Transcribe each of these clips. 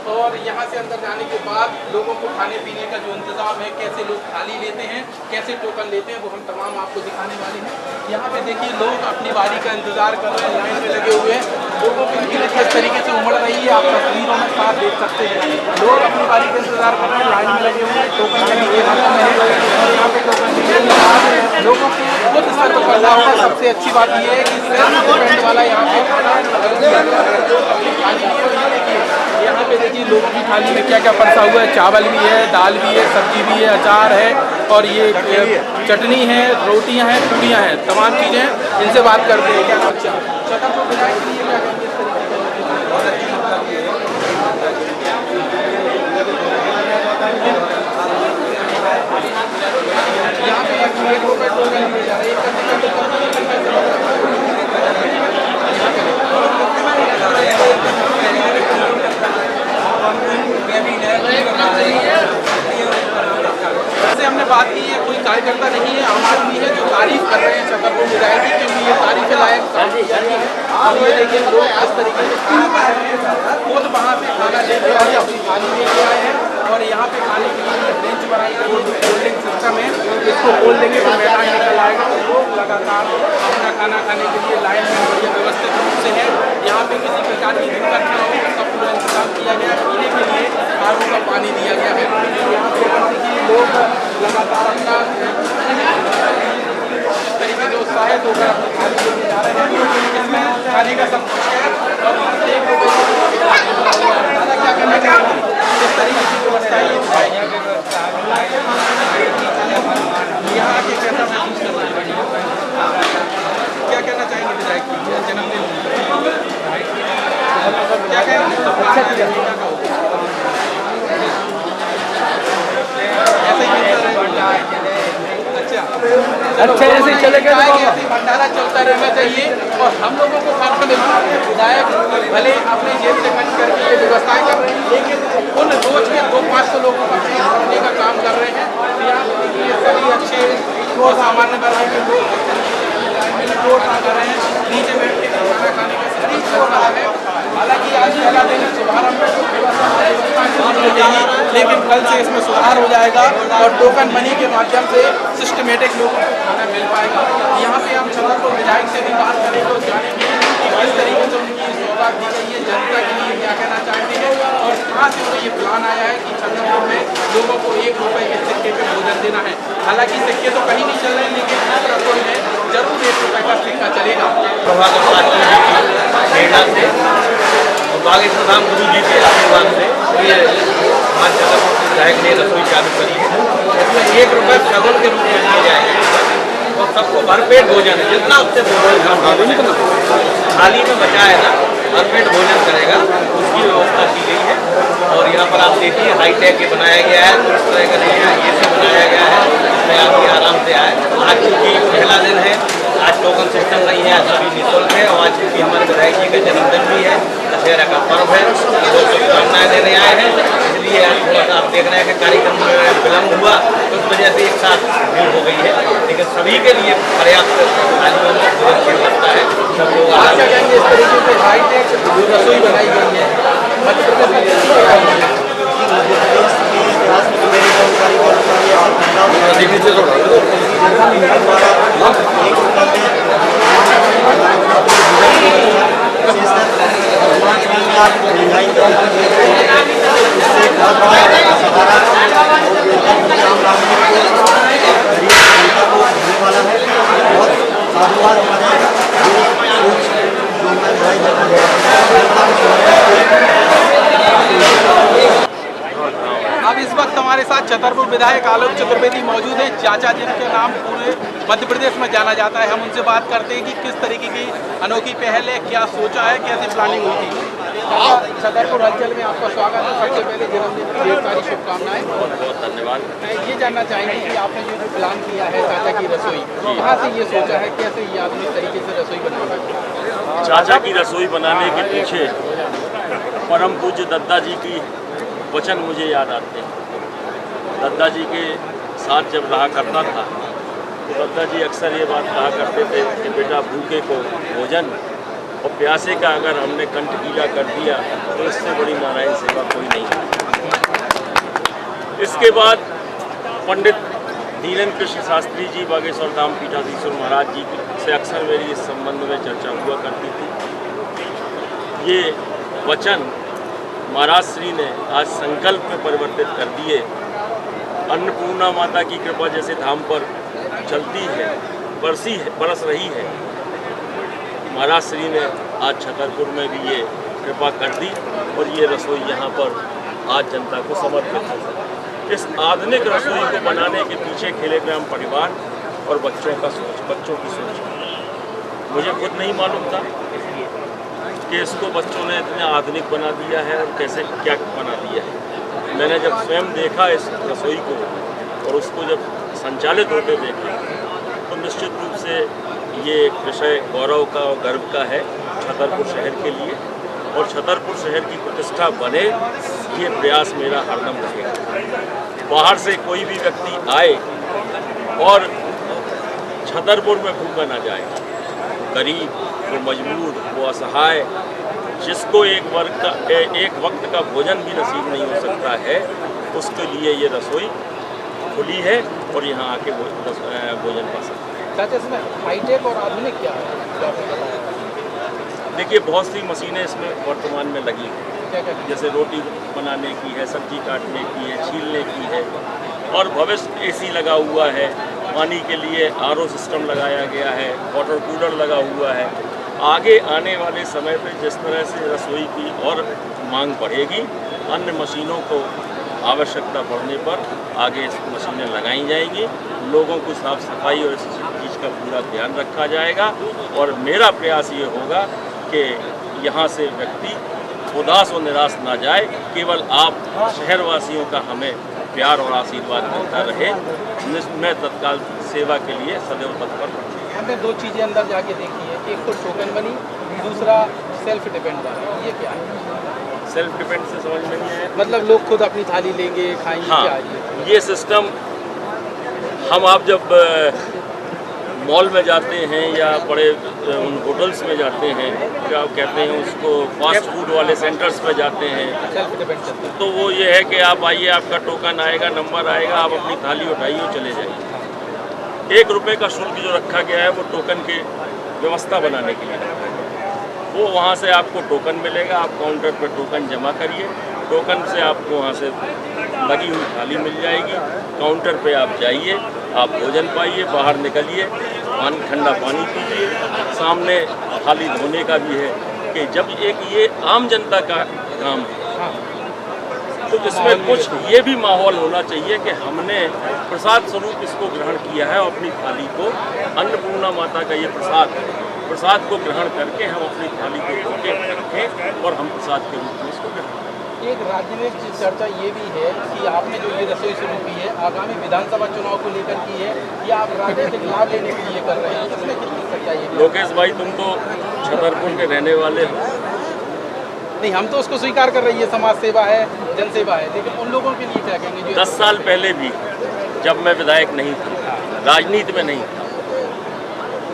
और यहाँ से अंदर जाने के बाद लोगों को खाने पीने का जो इंतज़ाम है, कैसे लोग थाली लेते हैं, कैसे टोकन लेते हैं, वो हम तमाम आपको दिखाने वाले हैं। यहाँ पे देखिए लोग अपनी बारी का इंतज़ार कर रहे हैं, लाइन में लगे हुए हैं। लोगों की भीड़ किस तरीके से उमड़ रही है आप तस्वीरों में साफ देख सकते हैं। लोग अपनी बारी का इंतज़ार कर रहे हैं, लाइन में लगे हुए हैं, टोकन लेने के हाथों में है और यहाँ पे टोकन लेने के बाद लोगों को खुद सर्व करना होगा। सबसे अच्छी बात यह है कि सेल्फ डिपेंड वाला यहाँ पे यहाँ पे देखिए लोगों की थाली में क्या क्या परसा हुआ है। चावल भी है, दाल भी है, सब्जी भी है, अचार है और ये चटनी है, रोटियां हैं, पूड़ियां हैं, तमाम चीज़ें। इनसे बात करते हैं। क्या अच्छा छतरपुर विधायक के लिए क्या कहेंगे इस तरीके से? यहाँ पे ₹1 टोकन दिए जा रहे हैं। हमने बात की है, कोई कार्यकर्ता नहीं है, आम आदमी है जो तारीफ कर रहे हैं छतरपुर विधायक की, क्योंकि ये तारीफ के लायक काम किया है। और ये देखिए लोग इस तरीके से खाना खा रहे हैं, खुद वहाँ से खाना लेके आए, अपनी थाली लेके आए हैं और यहाँ पे खाने के लिए बेंच बनाई गई है, होल्डिंग सिस्टम है। इसको खोल देंगे तो मैदान निकल आएगा और लोग लगातार अपना खाना खाने के लिए लाइन में बढ़िया व्यवस्थित रूप से है। यहाँ पे किसी प्रकार की दिक्कत न हो, सब पूरा इंतजाम किया गया। पीने के लिए आरओ का पानी दिया गया है। यहाँ पे लोग लगातार अपना इस तरीके से उत्साहित होकर अपनी थाली लेके जा रहे हैं। इसमें खाने का सब कुछ है और क्या करना चाहेंगे इस तरीके की व्यवस्था यहाँ आके कैसा महसूस कर रहे हैं? क्या कहना चाहेंगे विधायक की जन्मदिन? क्या कहेंगे? अच्छा ऐसे ही चलेगा, भंडारा चलता रहना चाहिए और हम लोगों को खाना मिलता है। विधायक भले अपने जेब से खर्च करके ये व्यवस्थाएं कर रहे हैं, लेकिन उन रोज के 200-500 लोगों का पेट भरने का काम कर रहे हैं। ये सभी अच्छे को सामान्य वर्ग के लोग कर रहे हैं, नीचे बैठ के खाना खाने का सही हो रहा है। हालांकि आज पहला दिन शुभारंभ लेकिन कल से इसमें सुधार हो जाएगा और टोकन मनी के माध्यम से सिस्टमेटिक लोगों को खाना मिल पाएगा। यहाँ पे हम छतरपुर विधायक से भी बात करें तो जानेंगे कि किस तरीके से उनकी सौगात दी गई है, जनता के लिए क्या कहना चाहते हैं और कहाँ से उन्हें ये प्लान आया है कि छतरपुर में लोगों को ₹1 के सिक्के पे भोजन देना है। हालांकि सिक्के तो कहीं नहीं चल रहे, लेकिन छतरपुर में जरूर ₹1 का सिक्का चलेगा। प्रधान गुरु जी के आशीर्वाद से ये हमारे छतरपुर के विधायक ने रसोई चालू करी है। इसमें ₹1 सगुन के रूप में दिए जाएंगे और सबको भरपेट भोजन है, जितना उससे भोजन थाली में बचा है ना, भरपेट भोजन करेगा, उसकी व्यवस्था की गई है। और यहाँ पर आप देखिए हाईटेक ये बनाया गया है, तो इस तरह का नहीं है, ये सब बनाया गया है, इसमें आदमी आराम से आए। आज चूँकि पहला दिन है, आज टोकन सिस्टम नहीं है, सभी निःशुल्क है और आज चूँकि हमारे विधायक जी का जन्मदिन भी है, दशहरा का पर्व है, वो शुभकामनाएँ देने आए हैं। इसलिए आप देख रहे हैं कि कार्यक्रम में विलम्ब हुआ, उस वजह से एक साथ भीड़ हो गई है, लेकिन सभी के लिए पर्याप्त व्यवस्था है। सब लोग इस तरीके से हाईटेक रसोई बनाई गई है मध्य प्रदेश अब इस वक्त हमारे साथ छतरपुर विधायक आलोक चतुर्वेदी मौजूद हैं, चाचा जिनके नाम पूरे मध्य प्रदेश में जाना जाता है। हम उनसे बात करते हैं कि किस तरीके की अनोखी पहल है, क्या सोचा है, कैसी प्लानिंग हुई थी। छतरपुर हलचल में आपका स्वागत है। सबसे पहले जन्मदिन की ढेर सारी शुभकामनाएं। बहुत बहुत धन्यवाद। ये जानना चाहेंगे कि आपने जो प्लान किया है चाचा की रसोई, कहाँ से ये सोचा है, कैसे ये आदमी तरीके से रसोई बनाएगा? चाचा की रसोई बनाने के पीछे परम पूज्य दद्दा जी की वचन मुझे याद आते हैं। दद्दा जी के साथ जब रहा करता था तो दद्दा जी अक्सर ये बात कहा करते थे कि बेटा भूखे को भोजन और प्यासे का अगर हमने कंठ गीला कर दिया तो इससे बड़ी नारायण सेवा कोई नहीं है। इसके बाद पंडित धीरेन्द्र कृष्ण शास्त्री जी बागेश्वर धाम पीठाधीश्वर महाराज जी से अक्सर मेरी इस संबंध में चर्चा हुआ करती थी। ये वचन महाराज श्री ने आज संकल्प में परिवर्तित कर दिए। अन्नपूर्णा माता की कृपा जैसे धाम पर चलती है, बरस रही है, महाराज श्री ने आज छतरपुर में भी ये कृपा कर दी और ये रसोई यहाँ पर आज जनता को समर्पित है। इस आधुनिक रसोई को बनाने के पीछे खिलेग्राम परिवार और बच्चों की सोच। मुझे खुद नहीं मालूम था कि इसको बच्चों ने इतने आधुनिक बना दिया है और कैसे क्या बना दिया है। मैंने जब स्वयं देखा इस रसोई को और उसको जब संचालित होते देखा तो निश्चित रूप से ये एक विषय गौरव का और गर्व का है छतरपुर शहर के लिए, और छतरपुर शहर की प्रतिष्ठा बने ये प्रयास मेरा हरदम रहेगा। बाहर से कोई भी व्यक्ति आए और छतरपुर में भूखा ना जाए। गरीब, वो मजबूर, वो असहाय, जिसको एक वक्त का भोजन भी नसीब नहीं हो सकता है, उसके लिए ये रसोई खुली है और यहाँ आके भोजन पा सकते हैं। इसमें हाईटेक और आधुनिक क्या है? देखिए, बहुत सी मशीनें इसमें वर्तमान में लगी हैं, जैसे रोटी बनाने की है, सब्जी काटने की है, छीलने की है, और भविष्य एसी लगा हुआ है, पानी के लिए आरओ सिस्टम लगाया गया है, वाटर कूलर लगा हुआ है। आगे आने वाले समय पे जिस तरह से रसोई की और मांग बढ़ेगी, अन्य मशीनों को आवश्यकता पड़ने पर आगे इस मशीनें लगाई जाएंगी। लोगों को साफ सफाई और इस चीज़ का पूरा ध्यान रखा जाएगा और मेरा प्रयास ये होगा कि यहाँ से व्यक्ति उदास और निराश ना जाए। केवल आप शहरवासियों का हमें प्यार और आशीर्वाद मिलता रहे। मैं तत्काल सेवा के लिए सदैव तत्पर रहूँगा। हमने दो चीज़ें अंदर जाके देखी है, एक तो टोकन बनी, दूसरा सेल्फ डिपेंड बना। ये क्या है? सेल्फ डिपेंड से समझ में नहीं आया। मतलब लोग खुद अपनी थाली लेंगे, खाएंगे? हाँ, क्या ये सिस्टम आप जब मॉल में जाते हैं या बड़े उन होटल्स में जाते हैं, क्या कहते हैं उसको, फास्ट फूड वाले सेंटर्स में जाते हैं, सेल्फ डिपेंड चलता है। तो वो ये है कि आप आइए, आपका टोकन आएगा, नंबर आएगा, आप अपनी थाली उठाइए और चले जाइए। 1 रुपये का शुल्क जो रखा गया है वो टोकन की व्यवस्था बनाने के लिए रखा है। वो वहाँ से आपको टोकन मिलेगा, आप काउंटर पर टोकन जमा करिए, टोकन से आपको वहाँ से लगी हुई थाली मिल जाएगी। काउंटर पे आप जाइए, आप भोजन पाइए, बाहर निकलिए, ठंडा पानी पीजिए। सामने थाली धोने का भी है कि जब एक ये आम जनता का काम है, तो इसमें कुछ ये भी माहौल होना चाहिए कि हमने प्रसाद स्वरूप इसको ग्रहण किया है और अपनी थाली को, अन्नपूर्णा माता का ये प्रसाद को ग्रहण करके हम अपनी थाली को धोके रखें और हम प्रसाद के रूप में इसको ग्रहण करें। एक राज्य में चर्चा ये भी है कि आपने जो ये रसोई शुरू की है आगामी विधानसभा चुनाव को लेकर की है, या आप राजनीतिक लाभ लेने के लिए कर रहे हैं, इसमें कितनी सच्चाई है? लोकेश भाई, तुम तो छतरपुर के रहने वाले हो। नहीं, हम तो उसको स्वीकार कर रही है, समाज सेवा है, जनसेवा है, लेकिन उन लोगों के लिए क्या कहेंगे जो 10 साल पहले भी जब मैं विधायक नहीं था, राजनीति में नहीं था,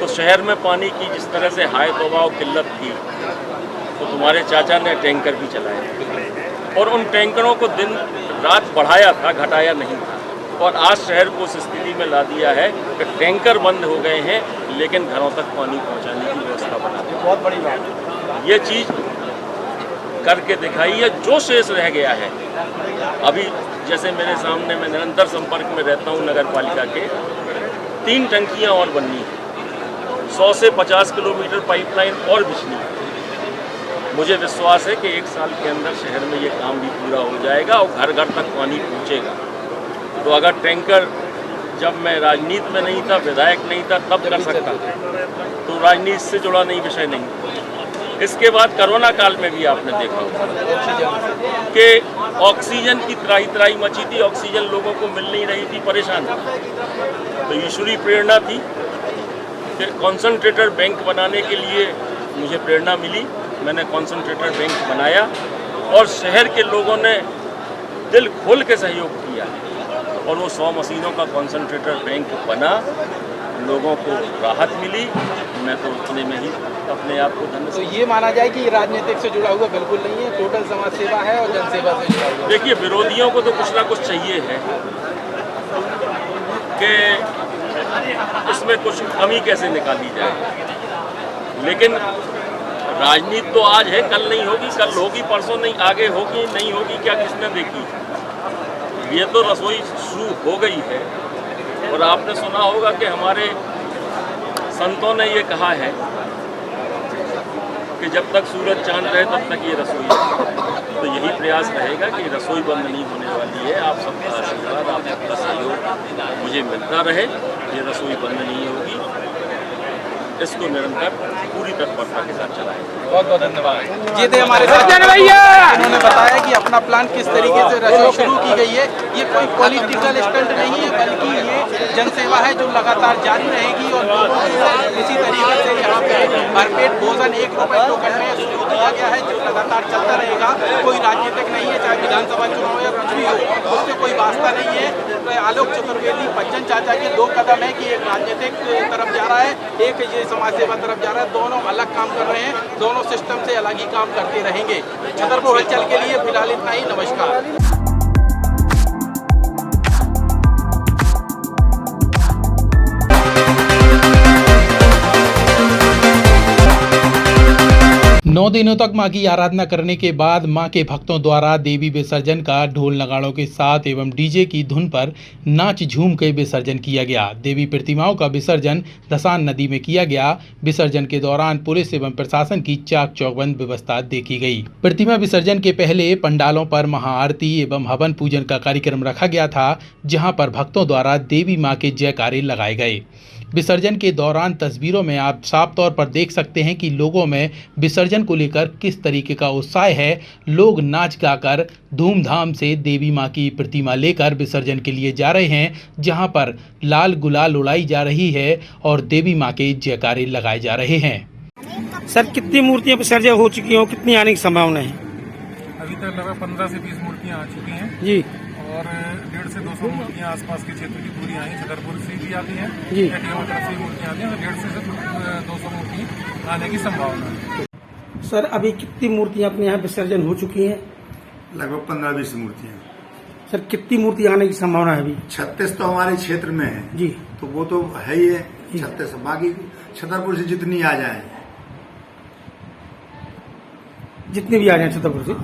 तो शहर में पानी की जिस तरह से हाय तौबा किल्लत थी, तो तुम्हारे चाचा ने टैंकर भी चलाया और उन टैंकरों को दिन रात बढ़ाया था, घटाया नहीं था। और आज शहर को उस स्थिति में ला दिया है कि टैंकर बंद हो गए हैं, लेकिन घरों तक पानी पहुंचाने की व्यवस्था बना दी। बहुत बड़ी बात है। ये चीज़ करके दिखाई है। जो शेष रह गया है अभी, जैसे मेरे सामने, मैं निरंतर संपर्क में रहता हूँ नगर पालिका के, 3 टंकियाँ और बननी है, 100 से 50 किलोमीटर पाइपलाइन और बिछनी है। मुझे विश्वास है कि 1 साल के अंदर शहर में ये काम भी पूरा हो जाएगा और घर घर तक पानी पहुँचेगा। तो अगर टैंकर, जब मैं राजनीति में नहीं था, विधायक नहीं था, तब कर सकता था, तो राजनीति से जुड़ा नहीं विषय नहीं। इसके बाद कोरोना काल में भी आपने देखा कि ऑक्सीजन की त्राही मची थी, ऑक्सीजन लोगों को मिल नहीं रही थी, परेशान था। तो ईश्वरीय प्रेरणा थी कि कॉन्सनट्रेटर बैंक बनाने के लिए मुझे प्रेरणा मिली। मैंने कॉन्सनट्रेटर बैंक बनाया और शहर के लोगों ने दिल खोल के सहयोग किया और वो 100 मशीनों का कॉन्सनट्रेटर बैंक बना। लोगों को राहत मिली, मैं तो उतने में ही अपने आप को धन्य तो ये माना जाए कि ये राजनीतिक से जुड़ा हुआ बिल्कुल नहीं है, टोटल समाज सेवा है और जनसेवा से जुड़ा हुआ। देखिए, विरोधियों को तो कुछ ना कुछ चाहिए है कि इसमें कुछ कमी कैसे निकाली जाए, लेकिन राजनीति तो आज है, कल नहीं होगी, कल होगी, परसों नहीं, आगे होगी नहीं होगी, क्या किसने देखी। ये तो रसोई शुरू हो गई है और आपने सुना होगा कि हमारे संतों ने ये कहा है कि जब तक सूरज चांद रहे तब तक ये रसोई है। तो यही प्रयास रहेगा कि रसोई बंद नहीं होने वाली है। आप सबका आशीर्वाद, आप सबका सहयोग मुझे मिलता रहे, ये रसोई बंद नहीं होगी, इसको निरंतर पूरी तत्परता के साथ चलाएंगे। बहुत बहुत धन्यवाद। ये थे हमारे साथ भैया, उन्होंने बताया कि अपना प्लान किस तरीके से रसोई शुरू की गई है। ये कोई पॉलिटिकल स्टंट नहीं है, बल्कि ये जनसेवा है जो लगातार जारी रहेगी और लोगों को इसी तरीके से यहाँ पे भरपेट भोजन 1 रुपए टोकन में शुरू किया गया है, जो लगातार चलता रहेगा। कोई राजनीतिक नहीं है, चाहे विधानसभा चुनाव या कुछ भी हो, उससे कोई वास्ता नहीं है। तो आलोक चतुर्वेदी बच्चन चाचा के 2 कदम है कि एक राजनीतिक तरफ जा रहा है, एक ये समाज सेवा तरफ जा रहा है। दोनों अलग काम कर रहे हैं, दोनों सिस्टम से अलग ही काम करते रहेंगे। छतरपुर हलचल के लिए फिलहाल इतना ही। नमस्कार। नौ दिनों तक मां की आराधना करने के बाद मां के भक्तों द्वारा देवी विसर्जन का ढोल नगाड़ों के साथ एवं डीजे की धुन पर नाच झूम के विसर्जन किया गया। देवी प्रतिमाओं का विसर्जन दसान नदी में किया गया। विसर्जन के दौरान पुलिस एवं प्रशासन की चाक चौबंद व्यवस्था देखी गई। प्रतिमा विसर्जन के पहले पंडालों पर महाआरती एवं हवन पूजन का कार्यक्रम रखा गया था, जहाँ पर भक्तों द्वारा देवी माँ के जयकारे लगाए गए। विसर्जन के दौरान तस्वीरों में आप साफ तौर पर देख सकते हैं कि लोगों में विसर्जन को लेकर किस तरीके का उत्साह है। लोग नाच गाकर धूमधाम से देवी मां की प्रतिमा लेकर विसर्जन के लिए जा रहे हैं, जहां पर लाल गुलाल उड़ाई जा रही है और देवी मां के जयकारे लगाए जा रहे हैं। सर, कितनी मूर्तियां विसर्जन हो चुकी हैं, कितनी आने की संभावना है? अभी तक लगभग 15 से 20 मूर्तियां आ चुकी हैं जी, और 150 से 200 मूर्तियां आसपास के क्षेत्र की पूरी आई हैं। छतरपुर से भी आती हैं, जी। एटीएम तरफ से मूर्तियां आती हैं, तो 150 से 200 मूर्तियां आने की संभावना है। सर अभी कितनी मूर्तियां अपने यहाँ विसर्जन हो चुकी हैं? लगभग 15-20 मूर्तियां। सर कितनी मूर्ति आने की संभावना है अभी? 36 तो हमारे क्षेत्र में है जी, तो वो तो है ही है 36। बाकी छतरपुर से जितनी आ जाए, जितनी भी आ जाए छतरपुर से।